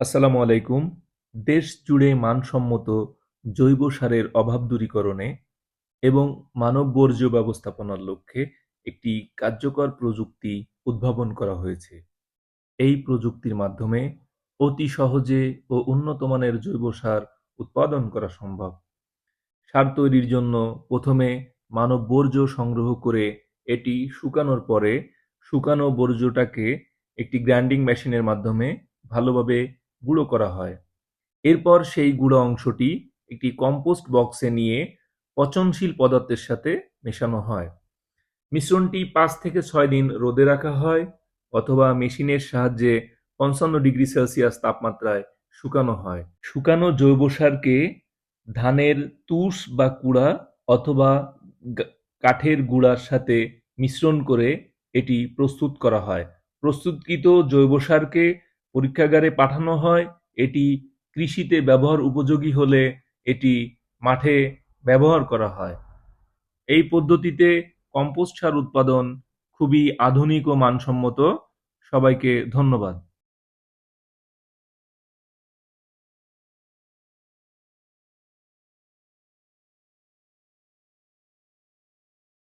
আসসালামু আলাইকুম। দেশ জুড়ে মানসম্মত জৈব সারের অভাব দূরীকরণে এবং মানব বর্জ্য ব্যবস্থাপনার লক্ষ্যে একটি কার্যকর প্রযুক্তি উদ্ভাবন করা হয়েছে। এই প্রযুক্তির মাধ্যমে অতি সহজে ও উন্নত মানের জৈব সার উৎপাদন করা সম্ভব। সার তৈরির জন্য প্রথমে মানব বর্জ্য সংগ্রহ করে এটি শুকানোর পরে শুকানো বর্জ্যটাকে একটি গ্রাইন্ডিং মেশিনের মাধ্যমে ভালোভাবে গুঁড়ো করা হয়। এরপর সেই গুঁড়ো অংশটি একটি কম্পোস্ট বক্সে নিয়ে পচনশীল পদার্থের সাথে মেশানো হয়। মিশ্রণটি ৫ থেকে ৬ দিন রোদে রাখা হয় অথবা মেশিনের সাহায্যে ৫৫°C তাপমাত্রায় শুকানো হয়। শুকানো জৈব সারকে ধানের তুষ বা কুড়া অথবা কাঠের গুঁড়ার সাথে মিশ্রণ করে এটি প্রস্তুত করা হয়। প্রস্তুতকৃত জৈব সারকে পরীক্ষাগারে পাঠানো হয়। এটি কৃষিতে ব্যবহার উপযোগী হলে এটি মাঠে ব্যবহার করা হয়। এই পদ্ধতিতে কম্পোস্ট সার উৎপাদন খুবই আধুনিক ও মানসম্মত। সবাইকে ধন্যবাদ।